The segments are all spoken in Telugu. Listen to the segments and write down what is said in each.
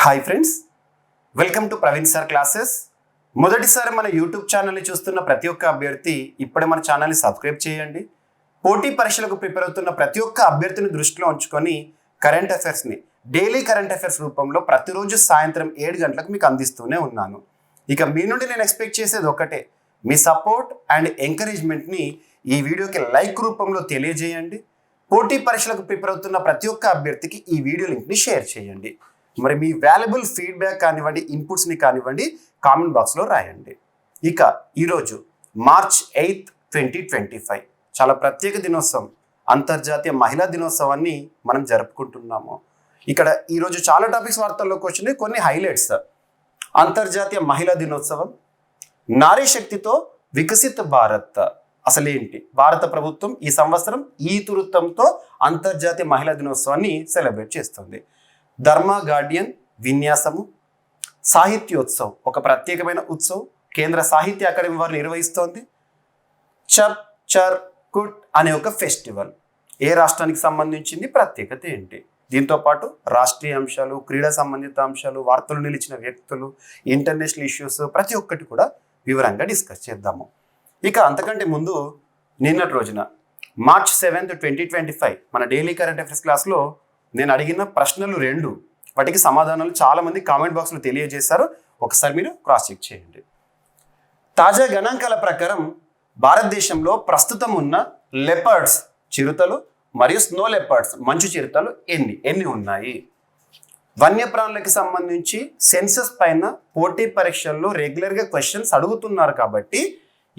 Hi friends, welcome to Praveen sir classes. మొదటిసారి మన యూట్యూబ్ ఛానల్ని చూస్తున్న ప్రతి ఒక్క అభ్యర్థి ఇప్పుడే మన ఛానల్ని సబ్స్క్రైబ్ చేయండి. పోటీ పరీక్షలకు ప్రిపేర్ అవుతున్న ప్రతి ఒక్క అభ్యర్థిని దృష్టిలో ఉంచుకొని కరెంట్ అఫైర్స్ని డైలీ కరెంట్ అఫైర్స్ రూపంలో ప్రతిరోజు సాయంత్రం 7 గంటలకు మీకు అందిస్తూనే ఉన్నాను. ఇక మీ నుండి నేను ఎక్స్పెక్ట్ చేసేది ఒకటే, మీ సపోర్ట్ అండ్ ఎంకరేజ్మెంట్ని ఈ వీడియోకి లైక్ రూపంలో తెలియజేయండి. పోటీ పరీక్షలకు ప్రిపేర్ అవుతున్న ప్రతి ఒక్క అభ్యర్థికి ఈ వీడియో లింక్ని షేర్ చేయండి. మరి మీ వాల్యుబుల్ ఫీడ్బ్యాక్ కానివ్వండి, ఇన్పుట్స్ని కానివ్వండి, కామెంట్ బాక్స్లో రాయండి. ఇక ఈరోజు మార్చ్ 8, 2025 చాలా ప్రత్యేక దినోత్సవం, అంతర్జాతీయ మహిళా దినోత్సవాన్ని మనం జరుపుకుంటున్నాము. ఇక్కడ ఈరోజు చాలా టాపిక్స్ వార్తల్లోకి వచ్చినాయి, కొన్ని హైలైట్స్. అంతర్జాతీయ మహిళా దినోత్సవం, నారీ శక్తితో వికసిత్ భారత్. అసలేంటి? భారత ప్రభుత్వం ఈ సంవత్సరం ఈ వృత్తంతో అంతర్జాతీయ మహిళా దినోత్సవాన్ని సెలబ్రేట్ చేస్తుంది. ధర్మ గార్డియన్ విన్యాసము, సాహిత్యోత్సవ్ ఒక ప్రత్యేకమైన ఉత్సవం కేంద్ర సాహిత్య అకాడమీ వారు నిర్వహిస్తోంది. చర్ చర్ కుట్ అనే ఒక ఫెస్టివల్ ఏ రాష్ట్రానికి సంబంధించింది, ప్రత్యేకత ఏంటి? దీంతో పాటు రాష్ట్రీయ అంశాలు, క్రీడా సంబంధిత అంశాలు, వార్తలు నిలిచిన వ్యక్తులు, ఇంటర్నేషనల్ ఇష్యూస్ ప్రతి ఒక్కటి కూడా వివరంగా డిస్కస్ చేద్దాము. ఇక అంతకంటే ముందు నిన్నటి రోజున మార్చ్ 7, 2025 మన డైలీ కరెంట్ అఫైర్స్ క్లాస్లో నేను అడిగిన ప్రశ్నలు 2, వాటికి సమాధానాలు చాలామంది కామెంట్ బాక్స్లో తెలియజేశారు. ఒకసారి మీరు క్రాస్ చెక్ చేయండి. తాజా గణాంకాల ప్రకారం భారతదేశంలో ప్రస్తుతం ఉన్న లెపర్డ్స్ చిరుతలు మరియు స్నో లెపర్డ్స్ మంచు చిరుతలు ఎన్ని ఉన్నాయి? వన్యప్రాణులకి సంబంధించి సెన్సస్ పైన పోటీ పరీక్షల్లో రెగ్యులర్గా క్వశ్చన్స్ అడుగుతున్నారు కాబట్టి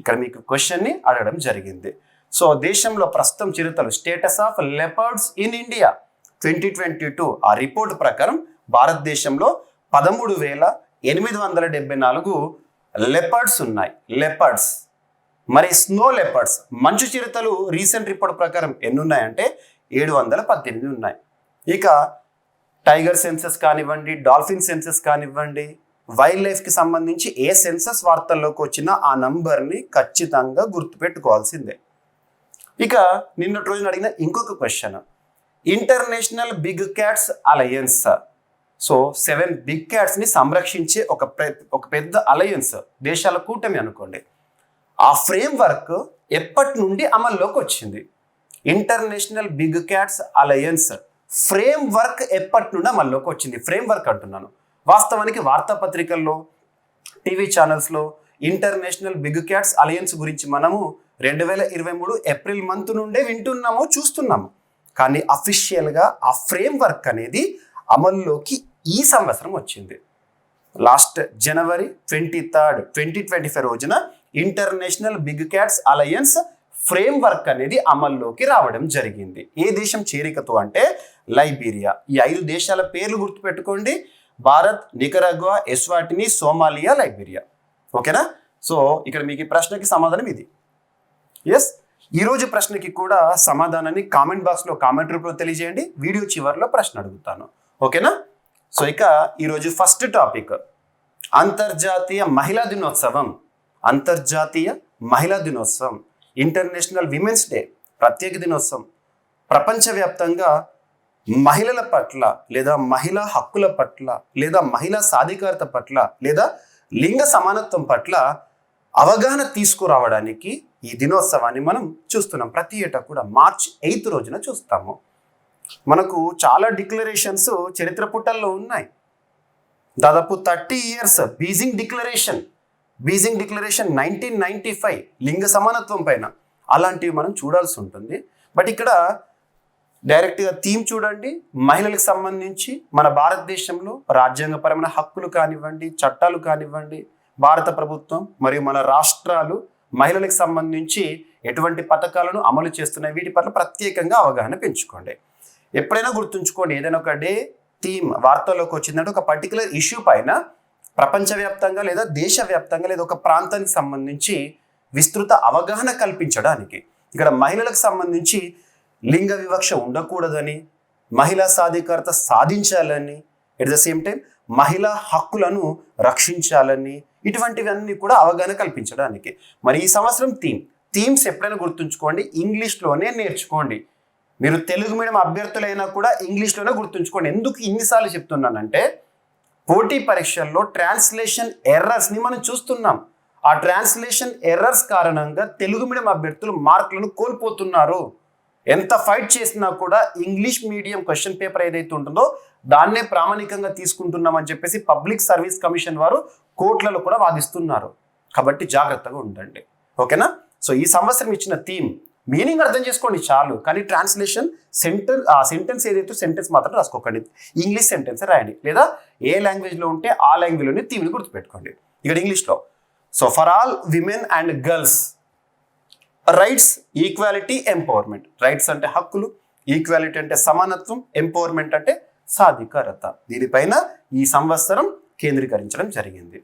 ఇక్కడ మీకు క్వశ్చన్ని అడగడం జరిగింది. సో దేశంలో ప్రస్తుతం చిరుతలు, status of leopards in India 2022 ఆ రిపోర్ట్ ప్రకారం భారతదేశంలో 13,874 లెపర్డ్స్ ఉన్నాయి. లెపర్డ్స్. మరి స్నో లెపర్డ్స్ మంచు చిరుతలు రీసెంట్ రిపోర్ట్ ప్రకారం ఎన్ని ఉన్నాయంటే 718 ఉన్నాయి. ఇక టైగర్ సెన్సస్ కానివ్వండి, డాల్ఫిన్ సెన్సస్ కానివ్వండి, వైల్డ్ లైఫ్కి సంబంధించి ఏ సెన్సస్ వార్తల్లోకి వచ్చినా ఆ నంబర్ని ఖచ్చితంగా గుర్తుపెట్టుకోవాల్సిందే. ఇక నిన్నటి రోజున అడిగిన ఇంకొక question, international big cats alliance. So 7 big క్యాట్స్ని సంరక్షించే ఒక పెద్ద అలయన్స్, దేశాల కూటమి అనుకోండి. ఆ ఫ్రేమ్ వర్క్ ఎప్పటి నుండి అమల్లోకి వచ్చింది? International big cats alliance framework ఎప్పటి నుండి అమల్లోకి వచ్చింది? ఫ్రేమ్ వర్క్ అంటున్నాను. వాస్తవానికి వార్తాపత్రికల్లో, టీవీ ఛానల్స్లో ఇంటర్నేషనల్ బిగ్ క్యాట్స్ అలయన్స్ గురించి మనము 2023 ఏప్రిల్ మంత్ నుండే వింటున్నాము, చూస్తున్నాము. కానీ అఫీషియల్గా ఆ ఫ్రేమ్ వర్క్ అనేది అమల్లోకి ఈ సంవత్సరం వచ్చింది. లాస్ట్ జనవరి 23, 2025 రోజున international big cats alliance framework అనేది అమల్లోకి రావడం జరిగింది. ఏ దేశం చేరికతో అంటే లైబీరియా. ఈ 5 దేశాల పేర్లు గుర్తుపెట్టుకోండి: భారత్, నికరాగ్వా, ఎస్వాటిని, సోమాలియా, లైబీరియా. ఓకేనా? సో ఇక్కడ మీకు ఈ ప్రశ్నకి సమాధానం ఇది. ఎస్, ఈరోజు ప్రశ్నకి కూడా సమాధానాన్ని కామెంట్ బాక్స్లో కామెంట్ రూపంలో తెలియజేయండి. వీడియో చివరిలో ప్రశ్న అడుగుతాను. ఓకేనా? సో ఇక ఈరోజు ఫస్ట్ టాపిక్ అంతర్జాతీయ మహిళా దినోత్సవం. అంతర్జాతీయ మహిళా దినోత్సవం, ఇంటర్నేషనల్ విమెన్స్ డే, ప్రత్యేక దినోత్సవం. ప్రపంచవ్యాప్తంగా మహిళల పట్ల లేదా మహిళా హక్కుల పట్ల లేదా మహిళా సాధికారత పట్ల లేదా లింగ సమానత్వం పట్ల అవగాహన తీసుకురావడానికి ఈ దినోత్సవాన్ని మనం చూస్తున్నాం. ప్రతి ఏటా కూడా మార్చ్ 8 రోజున చూస్తాము. మనకు చాలా డిక్లరేషన్స్ చరిత్ర పుటల్లో ఉన్నాయి. దాదాపు 30 years బీజింగ్ డిక్లరేషన్ 1995 లింగ సమానత్వం పైన, అలాంటివి మనం చూడాల్సి ఉంటుంది. బట్ ఇక్కడ డైరెక్ట్గా థీమ్ చూడండి. మహిళలకు సంబంధించి మన భారతదేశంలో రాజ్యాంగపరమైన హక్కులు కానివ్వండి, చట్టాలు కానివ్వండి, భారత ప్రభుత్వం మరియు మన రాష్ట్రాలు మహిళలకు సంబంధించి ఎటువంటి పథకాలను అమలు చేస్తున్నాయి, వీటి పట్ల ప్రత్యేకంగా అవగాహన పెంచుకోండి. ఎప్పుడైనా గుర్తుంచుకోండి, ఏదైనా ఒక డే థీమ్ వార్తల్లోకి వచ్చిందంటే ఒక పర్టికులర్ ఇష్యూ పైన ప్రపంచవ్యాప్తంగా లేదా దేశవ్యాప్తంగా లేదా ఒక ప్రాంతానికి సంబంధించి విస్తృత అవగాహన కల్పించడానికి. ఇక్కడ మహిళలకు సంబంధించి లింగ వివక్ష ఉండకూడదని, మహిళా సాధికారత సాధించాలని, ఎట్ ద సేమ్ టైం మహిళా హక్కులను రక్షించాలని, ఇటువంటివన్నీ కూడా అవగాహన కల్పించడానికి. మరి ఈ సంవత్సరం థీమ్స్ ఎప్పుడైనా గుర్తుంచుకోండి, ఇంగ్లీష్లోనే నేర్చుకోండి. మీరు తెలుగు మీడియం అభ్యర్థులైనా కూడా ఇంగ్లీష్లోనే గుర్తుంచుకోండి. ఎందుకు ఇన్నిసార్లు చెప్తున్నానంటే పోటీ పరీక్షల్లో ట్రాన్స్లేషన్ ఎర్రర్స్ని మనం చూస్తున్నాం. ఆ ట్రాన్స్లేషన్ ఎర్రర్స్ కారణంగా తెలుగు మీడియం అభ్యర్థులు మార్కులను కోల్పోతున్నారు. ఎంత ఫైట్ చేసినా కూడా ఇంగ్లీష్ మీడియం క్వశ్చన్ పేపర్ ఏదైతే ఉంటుందో దాన్నే ప్రామాణికంగా తీసుకుంటున్నామని చెప్పేసి పబ్లిక్ సర్వీస్ కమిషన్ వారు కోర్టులలో కూడా వాదిస్తున్నారు. కాబట్టి జాగ్రత్తగా ఉండండి. ఓకేనా? సో ఈ సంవత్సరం ఇచ్చిన థీమ్ మీనింగ్ అర్థం చేసుకోండి చాలు, కానీ ట్రాన్స్లేషన్ సెంటెన్స్ ఏదైతే సెంటెన్స్ మాత్రం రాసుకోకండి. ఇంగ్లీష్ సెంటెన్స్ రాయండి, లేదా ఏ లాంగ్వేజ్లో ఉంటే ఆ లాంగ్వేజ్లోనే థీమ్ని గుర్తుపెట్టుకోండి. ఇక్కడ ఇంగ్లీష్లో so for all women and girls rights, equality, empowerment. Rights అంటే హక్కులు, ఈక్వాలిటీ అంటే సమానత్వం, ఎంపవర్మెంట్ అంటే సాధికారత. దీనిపైన ఈ సంవత్సరం కేంద్రీకరించడం జరిగింది.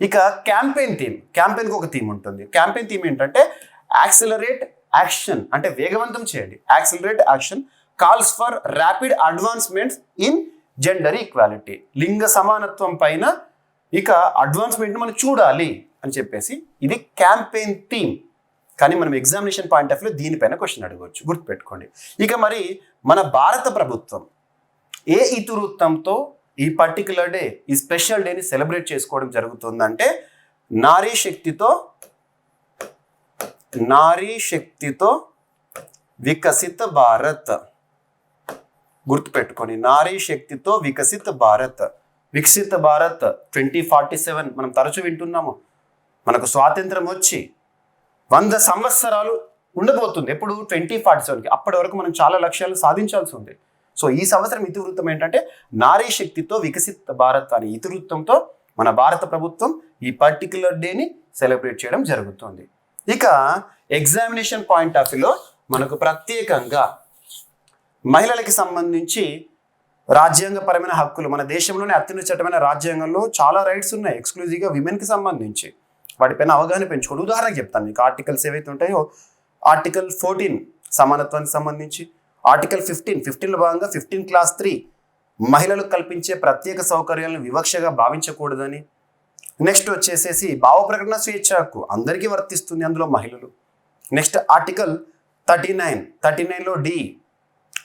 ఇక క్యాంపెయిన్ థీమ్, క్యాంపెయిన్కి ఒక థీమ్ ఉంటుంది. క్యాంపెయిన్ థీమ్ ఏంటంటే యాక్సిలరేట్ యాక్షన్, అంటే వేగవంతం చేయండి. Accelerate action calls for rapid advancements in gender equality. లింగ సమానత్వం పైన ఇక అడ్వాన్స్మెంట్ మనం చూడాలి అని చెప్పేసి ఇది క్యాంపెయిన్ థీమ్. కానీ మనం ఎగ్జామినేషన్ పాయింట్ ఆఫ్ వ్యూ దీనిపైన క్వశ్చన్ అడగవచ్చు, గుర్తుపెట్టుకోండి. ఇక మరి మన భారత ప్రభుత్వం ఏ ఇతివృత్తంతో ఈ పర్టికులర్ డే, ఈ స్పెషల్ డేని సెలబ్రేట్ చేసుకోవడం జరుగుతుందంటే నారీ శక్తితో వికసిత భారత్. గుర్తుపెట్టుకోండి, నారీ శక్తితో వికసిత భారత్. వికసిత భారత్ 2047 మనం తరచూ వింటున్నాము. మనకు స్వాతంత్రం వచ్చి 100 సంవత్సరాలు ఉండబోతుంది. ఎప్పుడు 2047కి. అప్పటి వరకు మనం చాలా లక్ష్యాలు సాధించాల్సి ఉంది. సో ఈ సంవత్సరం ఇతివృత్తం ఏంటంటే నారీ శక్తితో వికసిత భారత్ అనే ఇతివృత్తంతో మన భారత ప్రభుత్వం ఈ పర్టిక్యులర్ డేని సెలబ్రేట్ చేయడం జరుగుతుంది. ఇక ఎగ్జామినేషన్ పాయింట్ ఆఫ్ వ్యూలో మనకు ప్రత్యేకంగా మహిళలకి సంబంధించి రాజ్యాంగపరమైన హక్కులు, మన దేశంలోనే అత్యున్నత చట్టమైన రాజ్యాంగంలో చాలా రైట్స్ ఉన్నాయి ఎక్స్క్లూజివ్గా విమెన్కి సంబంధించి. వాటిపైన అవగాహన పెంచుకోండి. ఉదాహరణకు చెప్తాను మీకు. ఆర్టికల్స్ ఏవైతే ఉంటాయో ఆర్టికల్ 14 సమానత్వానికి సంబంధించి, ఆర్టికల్ 15లో భాగంగా 15 క్లాస్ 3 మహిళలకు కల్పించే ప్రత్యేక సౌకర్యాలను వివక్షగా భావించకూడదని. నెక్స్ట్ వచ్చేసేసి భావ ప్రకటన స్వేచ్ఛ హక్కు అందరికీ వర్తిస్తుంది, అందులో మహిళలు. నెక్స్ట్ ఆర్టికల్ 39లో డి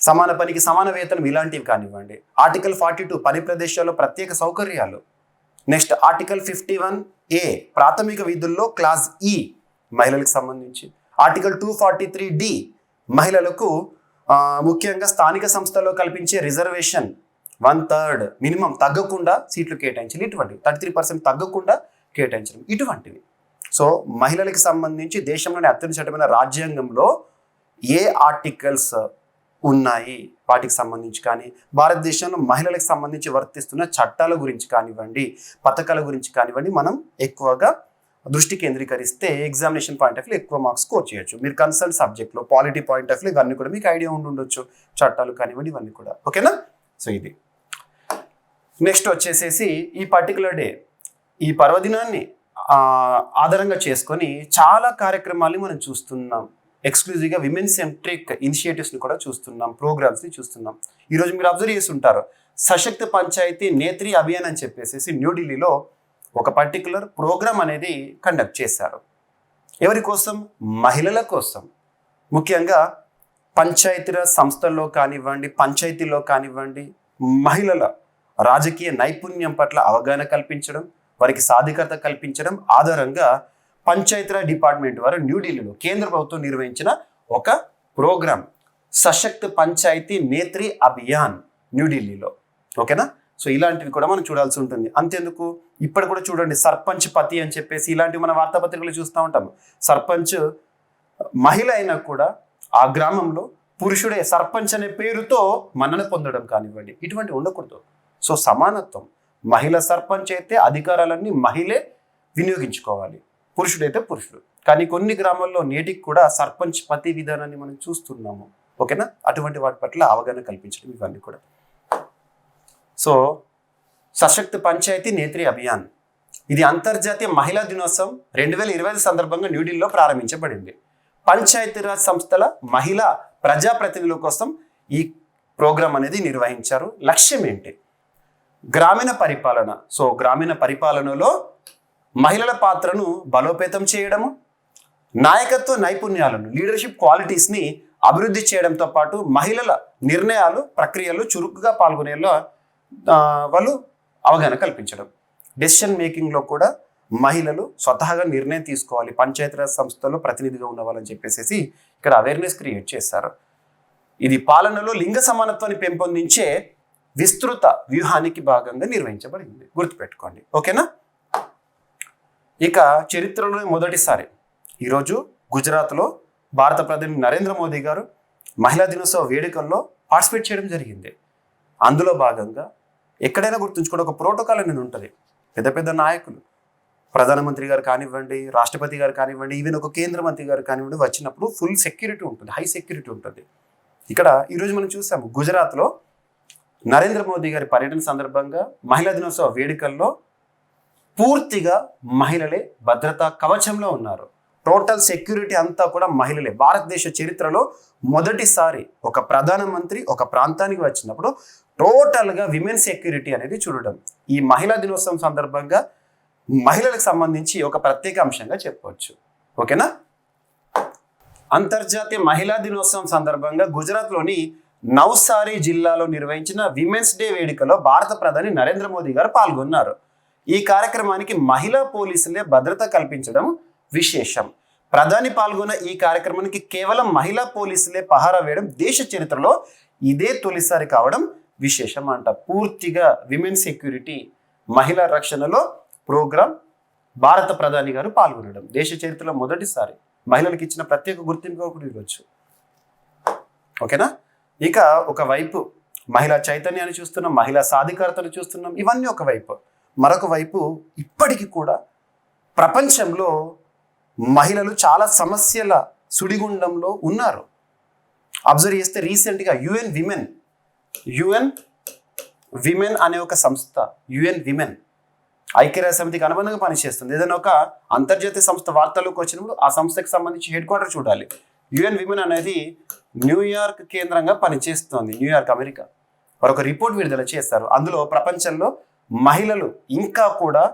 సమాన పనికి సమాన వేతనం, ఇలాంటివి కానివ్వండి. ఆర్టికల్ 42 పని ప్రదేశాల్లో ప్రత్యేక సౌకర్యాలు. నెక్స్ట్ ఆర్టికల్ 51A ప్రాథమిక విధుల్లో క్లాస్ ఈ మహిళలకు సంబంధించి. ఆర్టికల్ 243D మహిళలకు ముఖ్యంగా స్థానిక సంస్థల్లో కల్పించే రిజర్వేషన్ 1/3 మినిమం తగ్గకుండా సీట్లు కేటాయించడం, ఇటువంటి 33% తగ్గకుండా కేటాయించడం, ఇటువంటివి. సో మహిళలకు సంబంధించి దేశంలోని అత్యున్నత చట్టమైన రాజ్యాంగంలో ఏ ఆర్టికల్స్ ఉన్నాయి వాటికి సంబంధించి కానీ, భారతదేశంలో మహిళలకు సంబంధించి వర్తిస్తున్న చట్టాల గురించి కానివ్వండి, పథకాల గురించి కానివ్వండి, మనం ఎక్కువగా దృష్టి కేంద్రీకరిస్తే ఎగ్జామినేషన్ పాయింట్ ఆఫ్ వ్యూ ఎక్కువ మార్క్స్ స్కోర్ చేయొచ్చు. మీరు కన్సర్న్ సబ్జెక్ట్లో పాలిటీ పాయింట్ ఆఫ్ వ్యూ ఇవన్నీ కూడా మీకు ఐడియా ఉండొచ్చు, చట్టాలు కానివ్వండి ఇవన్నీ కూడా. ఓకేనా? సో ఇది నెక్స్ట్ వచ్చేసేసి ఈ పర్టికులర్ డే, ఈ పర్వదినాన్ని ఆధారంగా చేసుకొని చాలా కార్యక్రమాల్ని మనం చూస్తున్నాం. ఎక్స్క్లూజివ్గా విమెన్ సెంట్రిక్ ఇనిషియేటివ్స్ని కూడా చూస్తున్నాం, ప్రోగ్రామ్స్ని చూస్తున్నాం. ఈరోజు మీరు అబ్జర్వ్ చేసి ఉంటారు, సశక్త పంచాయతీ నేత్రి అభియాన్ అని చెప్పేసి న్యూఢిల్లీలో ఒక పర్టికులర్ ప్రోగ్రామ్ అనేది కండక్ట్ చేశారు. ఎవరి కోసం? మహిళల కోసం. ముఖ్యంగా పంచాయతీరాజ్ సంస్థల్లో కానివ్వండి, పంచాయతీలో కానివ్వండి, మహిళల రాజకీయ నైపుణ్యం పట్ల అవగాహన కల్పించడం, వారికి సాధికారత కల్పించడం ఆధారంగా పంచాయతీరాజ్ డిపార్ట్మెంట్ వారు న్యూఢిల్లీలో కేంద్ర ప్రభుత్వం నిర్వహించిన ఒక ప్రోగ్రామ్ సశక్త పంచాయతీ నేత్రి అభియాన్ న్యూఢిల్లీలో. ఓకేనా? సో ఇలాంటివి కూడా మనం చూడాల్సి ఉంటుంది. అంతేందుకు ఇప్పుడు కూడా చూడండి, సర్పంచ్ పతి అని చెప్పేసి ఇలాంటివి మన వార్తాపత్రికలు చూస్తూ ఉంటాము. సర్పంచ్ మహిళ అయినా కూడా ఆ గ్రామంలో పురుషుడే సర్పంచ్ అనే పేరుతో మన్నన పొందడం కానివ్వండి, ఇటువంటివి ఉండకూడదు. సో సమానత్వం, మహిళ సర్పంచ్ అయితే అధికారాలన్నీ మహిళే వినియోగించుకోవాలి, పురుషుడైతే పురుషుడు. కానీ కొన్ని గ్రామాల్లో నేటికి కూడా సర్పంచ్ పతి విధానాన్ని మనం చూస్తున్నాము. ఓకేనా? అటువంటి వాటి పట్ల అవగాహన కల్పించడం ఇవన్నీ కూడా. సో సశక్త పంచాయతీ నేత్రి అభియాన్ ఇది అంతర్జాతీయ మహిళా దినోత్సవం 2025 సందర్భంగా న్యూఢిల్లీలో ప్రారంభించబడింది. పంచాయతీరాజ్ సంస్థల మహిళా ప్రజాప్రతినిధుల కోసం ఈ ప్రోగ్రాం అనేది నిర్వహించారు. లక్ష్యం ఏంటి? గ్రామీణ పరిపాలన. సో గ్రామీణ పరిపాలనలో మహిళల పాత్రను బలోపేతం చేయడము, నాయకత్వ నైపుణ్యాలను, లీడర్షిప్ క్వాలిటీస్ని అభివృద్ధి చేయడంతో పాటు మహిళల నిర్ణయాలు ప్రక్రియల్లో చురుకుగా పాల్గొనేలా వాళ్ళు అవగాహన కల్పించడం. డెసిషన్ మేకింగ్లో కూడా మహిళలు స్వతహాగా నిర్ణయం తీసుకోవాలి, పంచాయతీరాజ్ సంస్థలో ప్రతినిధిగా ఉన్నవాళ్ళని చెప్పేసి ఇక్కడ అవేర్నెస్ క్రియేట్ చేశారు. ఇది పాలనలో లింగ సమానత్వాన్ని పెంపొందించే విస్తృత వ్యూహానికి భాగంగా నిర్వహించబడింది, గుర్తుపెట్టుకోండి. ఓకేనా? ఇక చరిత్రలో మొదటిసారి ఈరోజు గుజరాత్లో భారత ప్రధాని నరేంద్ర మోదీ గారు మహిళా దినోత్సవ వేడుకల్లో పార్టిసిపేట్ చేయడం జరిగింది. అందులో భాగంగా ఎక్కడైనా గుర్తుంచుకోండి, ఒక ప్రోటోకాల్ అనేది ఉంటుంది. పెద్ద పెద్ద నాయకులు, ప్రధానమంత్రి గారు కానివ్వండి, రాష్ట్రపతి గారు కానివ్వండి, ఈవెన్ ఒక కేంద్ర మంత్రి గారు కానివ్వండి, వచ్చినప్పుడు ఫుల్ సెక్యూరిటీ ఉంటుంది, హై సెక్యూరిటీ ఉంటుంది. ఇక్కడ ఈరోజు మనం చూసాము గుజరాత్లో నరేంద్ర మోదీ గారి పర్యటన సందర్భంగా మహిళా దినోత్సవ వేడుకల్లో పూర్తిగా మహిళలే భద్రతా కవచంలో ఉన్నారు. టోటల్ సెక్యూరిటీ అంతా కూడా మహిళలే. భారతదేశ చరిత్రలో మొదటిసారి ఒక ప్రధానమంత్రి ఒక ప్రాంతానికి వచ్చినప్పుడు టోటల్గా విమెన్ సెక్యూరిటీ అనేది చూడడం ఈ మహిళా దినోత్సవం సందర్భంగా మహిళలకు సంబంధించి ఒక ప్రత్యేక అంశంగా చెప్పవచ్చు. ఓకేనా? అంతర్జాతీయ మహిళా దినోత్సవం సందర్భంగా గుజరాత్లోని నవ్సారీ జిల్లాలో నిర్వహించిన విమెన్స్ డే వేడుకలో భారత ప్రధాని నరేంద్ర మోదీ గారు పాల్గొన్నారు. ఈ కార్యక్రమానికి మహిళా పోలీసులే భద్రత కల్పించడం విశేషం. ప్రధాని పాల్గొన్న ఈ కార్యక్రమానికి కేవలం మహిళా పోలీసులే పహారా వేయడం దేశ చరిత్రలో ఇదే తొలిసారి కావడం విశేషం అంట. పూర్తిగా విమెన్ సెక్యూరిటీ, మహిళా రక్షణలో ప్రోగ్రాం భారత ప్రధాని గారు పాల్గొనడం దేశ చరిత్రలో మొదటిసారి. మహిళలకు ఇచ్చిన ప్రత్యేక గుర్తింపు కూడా ఇవ్వచ్చు. ఓకేనా? ఇక ఒకవైపు మహిళా చైతన్యాన్ని చూస్తున్నాం, మహిళా సాధికారతను చూస్తున్నాం, ఇవన్నీ ఒకవైపు. మరొక వైపు ఇప్పటికీ కూడా ప్రపంచంలో మహిళలు చాలా సమస్యల సుడిగుండంలో ఉన్నారు. అబ్జర్వ్ చేస్తే రీసెంట్గా యుఎన్ విమెన్ అనే ఒక సంస్థ, యుఎన్ విమెన్ ఐక్యరాజ్య సమితికి అనుబంధంగా పనిచేస్తుంది. ఏదైనా ఒక అంతర్జాతీయ సంస్థ వార్తల్లోకి వచ్చినప్పుడు ఆ సంస్థకి సంబంధించి హెడ్ క్వార్టర్ చూడాలి. యుఎన్ విమెన్ అనేది న్యూయార్క్ కేంద్రంగా పనిచేస్తుంది, న్యూయార్క్, అమెరికా. వారు ఒక రిపోర్ట్ విడుదల చేస్తారు. అందులో ప్రపంచంలో మహిళలు ఇంకా కూడా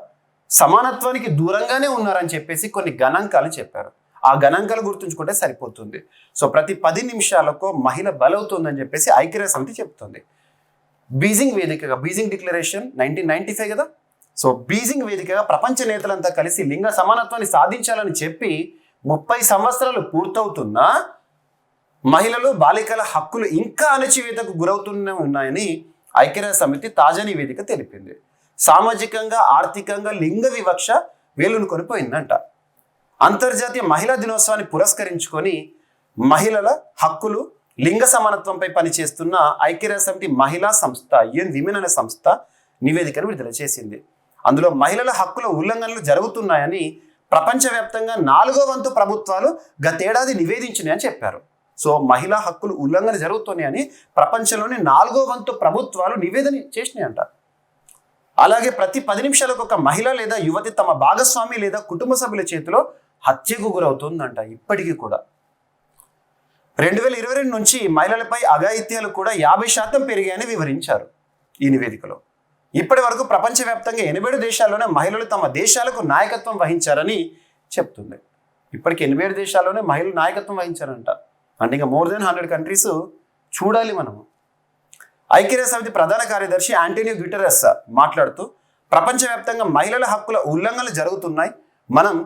సమానత్వానికి దూరంగానే ఉన్నారని చెప్పేసి కొన్ని గణాంకాలు చెప్పారు. ఆ గణాంకాలు గుర్తుంచుకుంటే సరిపోతుంది. సో ప్రతి 10 నిమిషాలకు మహిళ బలవుతుందని చెప్పేసి ఐక్యరాజ్య సమితి చెప్తుంది. బీజింగ్ వేదికగా, బీజింగ్ డిక్లరేషన్ 1995 కదా. సో బీజింగ్ వేదికగా ప్రపంచ నేతలంతా కలిసి లింగ సమానత్వాన్ని సాధించాలని చెప్పి 30 సంవత్సరాలు పూర్తవుతున్నా మహిళలు, బాలికల హక్కులు ఇంకా అణచివేతకు గురవుతూనే ఉన్నాయని ఐక్యరాజ్య సమితి తాజా నివేదిక తెలిపింది. సామాజికంగా, ఆర్థికంగా లింగ వివక్ష వేలునుకొని పోయిందంట. అంతర్జాతీయ మహిళా దినోత్సవాన్ని పురస్కరించుకొని మహిళల హక్కులు, లింగ సమానత్వంపై పనిచేస్తున్న ఐక్యరాజ్య సమితి మహిళా సంస్థ యుఎన్ విమెన్ అనే సంస్థ నివేదికను విడుదల చేసింది. అందులో మహిళల హక్కుల ఉల్లంఘనలు జరుగుతున్నాయని ప్రపంచవ్యాప్తంగా 4వ వంతు ప్రభుత్వాలు గతేడాది నివేదించినాయని చెప్పారు. సో మహిళా హక్కులు ఉల్లంఘన జరుగుతున్నాయని ప్రపంచంలోని 4వ వంతు ప్రభుత్వాలు నివేదన చేసినాయంట. అలాగే ప్రతి 10 నిమిషాలకు ఒక మహిళ లేదా యువతి తమ భాగస్వామి లేదా కుటుంబ సభ్యుల చేతిలో హత్యకు గురవుతుందంట. ఇప్పటికీ కూడా 2022 నుంచి మహిళలపై అఘాయిత్యాలు కూడా 50% పెరిగాయని వివరించారు ఈ నివేదికలో. ఇప్పటి వరకు ప్రపంచవ్యాప్తంగా 87 దేశాల్లోనే మహిళలు తమ దేశాలకు నాయకత్వం వహించారని చెప్తుంది. ఇప్పటికి 87 దేశాల్లోనే మహిళలు నాయకత్వం వహించారంట. అంటే ఇంకా మోర్ దెన్ 100 కంట్రీస్ చూడాలి మనము. ఐక్యరాజ్య సమితి ప్రధాన కార్యదర్శి ఆంటోనియో గ్యుటెరస్ మాట్లాడుతూ ప్రపంచవ్యాప్తంగా మహిళల హక్కుల ఉల్లంఘనలు జరుగుతున్నాయి, మనం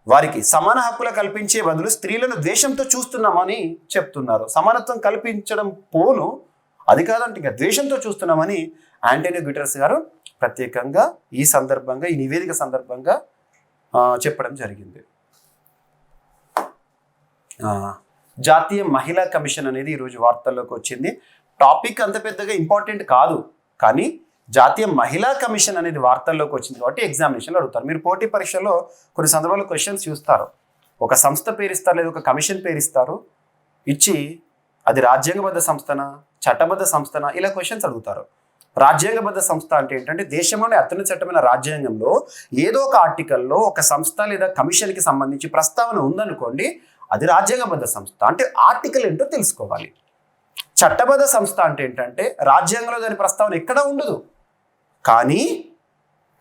వారికి సమాన హక్కులు కల్పించే బదులు స్త్రీలను ద్వేషంతో చూస్తున్నామని చెప్తున్నారు. సమానత్వం కల్పించడం పోను, అది కాదంటే ఇంకా ద్వేషంతో చూస్తున్నామని ఆంటోనియో గ్యుటెరస్ గారు ప్రత్యేకంగా ఈ సందర్భంగా, ఈ నివేదిక సందర్భంగా చెప్పడం జరిగింది. జాతీయ మహిళా కమిషన్ అనేది ఈరోజు వార్తల్లోకి వచ్చింది. టాపిక్ అంత పెద్దగా ఇంపార్టెంట్ కాదు, కానీ జాతీయ మహిళా కమిషన్ అనేది వార్తల్లోకి వచ్చింది కాబట్టి ఎగ్జామినేషన్లో అడుగుతారు. మీరు పోటీ పరీక్షలో కొన్ని సందర్భాల్లో క్వశ్చన్స్ చూస్తారు. ఒక సంస్థ పేరిస్తారు లేదా ఒక కమిషన్ పేరిస్తారు, ఇచ్చి అది రాజ్యాంగబద్ధ సంస్థనా, చట్టబద్ధ సంస్థనా, ఇలా క్వశ్చన్స్ అడుగుతారు. రాజ్యాంగబద్ధ సంస్థ అంటే ఏంటంటే దేశంలోనే అత్యున్నత చట్టమైన రాజ్యాంగంలో ఏదో ఒక ఆర్టికల్లో ఒక సంస్థ లేదా కమిషన్కి సంబంధించి ప్రస్తావన ఉందనుకోండి, అది రాజ్యాంగబద్ధ సంస్థ. అంటే ఆర్టికల్ ఏంటో తెలుసుకోవాలి. చట్టబద్ధ సంస్థ అంటే ఏంటంటే రాజ్యాంగంలో దాని ప్రస్తావన ఎక్కడా ఉండదు, కానీ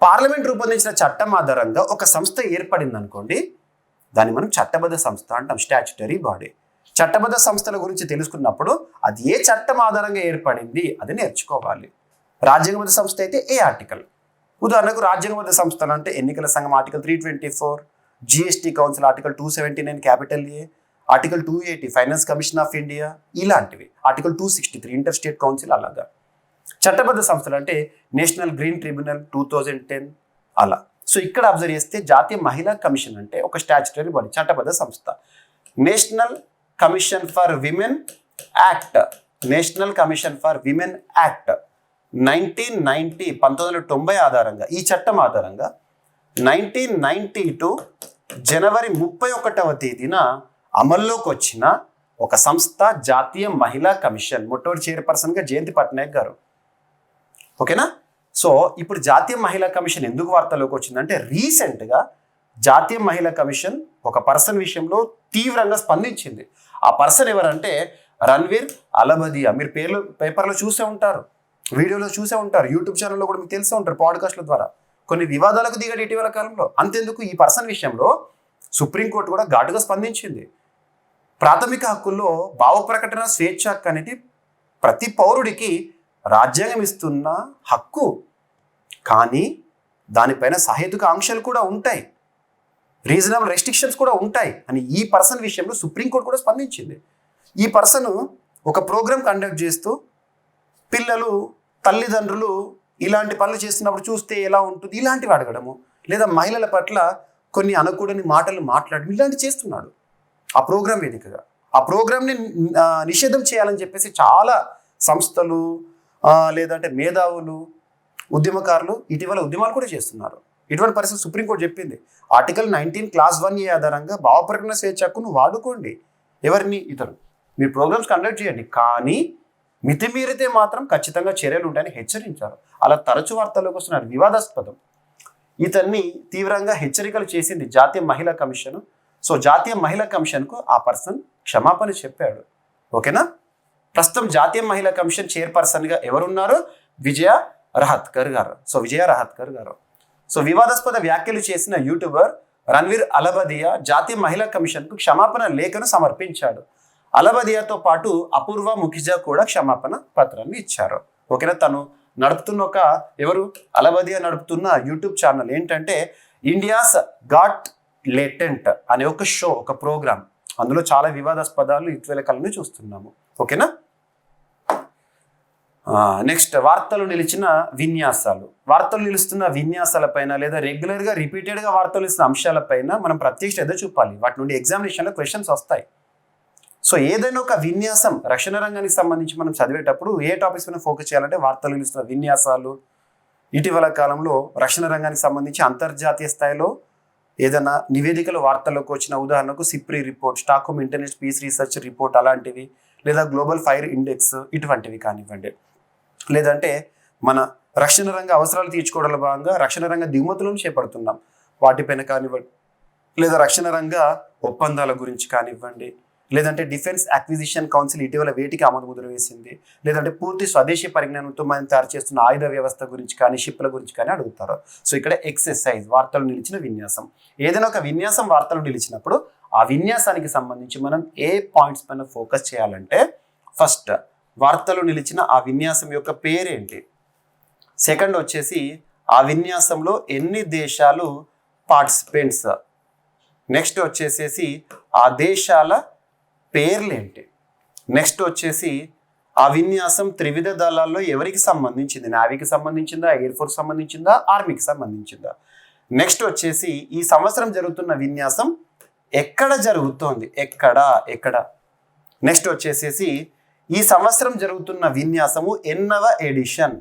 పార్లమెంట్ రూపొందించిన చట్టం ఆధారంగా ఒక సంస్థ ఏర్పడింది అనుకోండి, దాన్ని మనం చట్టబద్ధ సంస్థ అంటాం, స్టాచ్యుటరీ బాడీ. చట్టబద్ధ సంస్థల గురించి తెలుసుకున్నప్పుడు అది ఏ చట్టం ఆధారంగా ఏర్పడింది అది నేర్చుకోవాలి. రాజ్యాంగబద్ధ సంస్థ అయితే ఏ ఆర్టికల్, ఉదాహరణకు రాజ్యాంగబద్ధ సంస్థలు అంటే ఎన్నికల సంఘం article 324, GST council article 279 capital A, article 280 finance commission of India, ఇలాంటివి. Article 263 inter state council. అలాగా చట్టబద్ధ సంస్థలు అంటే నేషనల్ గ్రీన్ ట్రిబ్యునల్ 2010 అలా. సో ఇక్కడ అబ్జర్వ్ చేస్తే జాతీయ మహిళా కమిషన్ అంటే ఒక స్టాచ్యుటరీ బాడీ, చట్టబద్ధ సంస్థ. National commission for women act, national commission for women act 1990 ఆధారంగా, ఈ చట్టం ఆధారంగా 1992 జనవరి 31వ తేదీన అమల్లోకి వచ్చిన ఒక సంస్థ జాతీయ మహిళా కమిషన్. మొట్టమొదటి చైర్పర్సన్గా జయంతి పట్నాయక్ గారు. ఓకేనా. సో ఇప్పుడు జాతీయ మహిళా కమిషన్ ఎందుకు వార్తలోకి వచ్చిందంటే రీసెంట్గా జాతీయ మహిళా కమిషన్ ఒక పర్సన్ విషయంలో తీవ్రంగా స్పందించింది. ఆ పర్సన్ ఎవరంటే రణ్వీర్ అలబదియా. మీరు పేపర్లో చూసే ఉంటారు, వీడియోలో చూసే ఉంటారు, యూట్యూబ్ ఛానల్లో కూడా మీకు తెలిసే ఉంటారు, పాడ్కాస్ట్ల ద్వారా. కొన్ని వివాదాలకు దిగాడు ఇటీవల కాలంలో. అంతెందుకు, ఈ పర్సన్ విషయంలో సుప్రీంకోర్టు కూడా ఘాటుగా స్పందించింది. ప్రాథమిక హక్కుల్లో భావ ప్రకటన స్వేచ్ఛ హక్కు అనేది ప్రతి పౌరుడికి రాజ్యాంగం ఇస్తున్న హక్కు. కానీ దానిపైన సహేతుక ఆంక్షలు కూడా ఉంటాయి, రీజనబుల్ రెస్ట్రిక్షన్స్ కూడా ఉంటాయి అని ఈ పర్సన్ విషయంలో సుప్రీంకోర్టు కూడా స్పందించింది. ఈ పర్సన్ ఒక ప్రోగ్రామ్ కండక్ట్ చేస్తూ పిల్లలు, తల్లిదండ్రులు ఇలాంటి పనులు చేస్తున్నప్పుడు చూస్తే ఎలా ఉంటుంది ఇలాంటివి అడగడము, లేదా మహిళల పట్ల కొన్ని అనకూడని మాటలు మాట్లాడడం, ఇలాంటివి చేస్తున్నాడు ఆ ప్రోగ్రాం వేదికగా. ఆ ప్రోగ్రామ్ని నిషేధం చేయాలని చెప్పేసి చాలా సంస్థలు లేదంటే మేధావులు, ఉద్యమకారులు ఇటీవల ఉద్యమాలు కూడా చేస్తున్నారు. ఇటువంటి పరిస్థితి సుప్రీంకోర్టు చెప్పింది. ఆర్టికల్ 19 క్లాస్ 1 ఆధారంగా భావ ప్రకటన స్వేచ్ఛ హక్కును వాడుకోండి, ఎవరిని ఇతరు మీరు ప్రోగ్రామ్స్ కండక్ట్ చేయండి, కానీ మితిమీరితే మాత్రం ఖచ్చితంగా చర్యలు ఉంటాయని హెచ్చరించారు. అలా తరచు వార్తల్లోకి వస్తున్నారు. వివాదాస్పదం. ఇతన్ని తీవ్రంగా హెచ్చరికలు చేసింది జాతీయ మహిళా కమిషన్. సో జాతీయ మహిళా కమిషన్కు ఆ పర్సన్ క్షమాపణ చెప్పాడు. ఓకేనా. ప్రస్తుతం జాతీయ మహిళా కమిషన్ చైర్పర్సన్గా ఎవరున్నారు? విజయ రహత్కర్ గారు. సో విజయ రహత్కర్ గారు. సో వివాదాస్పద వ్యాఖ్యలు చేసిన యూట్యూబర్ రణ్వీర్ అలబదియా జాతీయ మహిళా కమిషన్కు క్షమాపణ లేఖను సమర్పించాడు. అలబదియాతో పాటు అపూర్వ ముఖిజా కూడా క్షమాపణ పత్రాన్ని ఇచ్చారు. ఓకేనా. తను నడుపుతున్న ఎవరు అలబదియా నడుపుతున్న యూట్యూబ్ ఛానల్ ఏంటంటే ఇండియాస్ గాట్ లేటెంట్ అనే ఒక షో, ఒక ప్రోగ్రామ్. అందులో చాలా వివాదాస్పదాలు ఇటీవల కాలంలో చూస్తున్నాము. ఓకేనా. నెక్స్ట్ వార్తలు నిలిచిన విన్యాసాలు. వార్తలు నిలుస్తున్న విన్యాసాలపైన లేదా రెగ్యులర్గా రిపీటెడ్గా వార్తలు నిలుస్తున్న అంశాలపైన మనం ప్రత్యేక శ్రద్ధ చూపాలి. వాటి నుండి ఎగ్జామినేషన్లో క్వశ్చన్స్ వస్తాయి. సో ఏదైనా ఒక విన్యాసం రక్షణ రంగానికి సంబంధించి మనం చదివేటప్పుడు ఏ టాపిక్స్ పైన ఫోకస్ చేయాలంటే వార్తలు నిలుస్తున్న విన్యాసాలు. ఇటీవల కాలంలో రక్షణ రంగానికి సంబంధించి అంతర్జాతీయ స్థాయిలో ఏదైనా నివేదికలు వార్తల్లోకి వచ్చిన, ఉదాహరణకు SIPRI report, Stockholm international peace research report అలాంటివి, లేదా గ్లోబల్ ఫైర్ ఇండెక్స్ ఇటువంటివి కానివ్వండి, లేదంటే మన రక్షణ రంగ అవసరాలు తీర్చుకోవడంలో భాగంగా రక్షణ రంగ దిగుమతులను చేపడుతున్నాం వాటిపైన కానివ్వండి, లేదా రక్షణ రంగ ఒప్పందాల గురించి కానివ్వండి, లేదంటే డిఫెన్స్ అక్విజిషన్ కౌన్సిల్ ఇటీవల వేటికి ఆమోద ముద్ర వేసింది, లేదంటే పూర్తి స్వదేశీ పరిజ్ఞానంతో మనం తయారు చేస్తున్న ఆయుధ వ్యవస్థ గురించి కానీ షిప్ల గురించి కానీ అడుగుతారు. సో ఇక్కడ ఎక్సర్సైజ్ వార్తలు నిలిచిన విన్యాసం. ఏదైనా ఒక విన్యాసం వార్తలు నిలిచినప్పుడు ఆ విన్యాసానికి సంబంధించి మనం ఏ పాయింట్స్ పైన ఫోకస్ చేయాలంటే, ఫస్ట్ వార్తలు నిలిచిన ఆ విన్యాసం యొక్క పేరేంటి, సెకండ్ వచ్చేసి ఆ విన్యాసంలో ఎన్ని దేశాలు పార్టిసిపెంట్స్, నెక్స్ట్ వచ్చేసేసి ఆ దేశాల పేర్లేంటి, నెక్స్ట్ వచ్చేసి ఆ విన్యాసం త్రివిధ దళాల్లో ఎవరికి సంబంధించింది, నేవీకి సంబంధించిందా, ఎయిర్ ఫోర్స్ సంబంధించిందా, ఆర్మీకి సంబంధించిందా, నెక్స్ట్ వచ్చేసి ఈ సంవత్సరం జరుగుతున్న విన్యాసం ఎక్కడ జరుగుతోంది, ఎక్కడ, నెక్స్ట్ వచ్చేసేసి ఈ సంవత్సరం జరుగుతున్న విన్యాసము ఎన్నవ ఎడిషన్,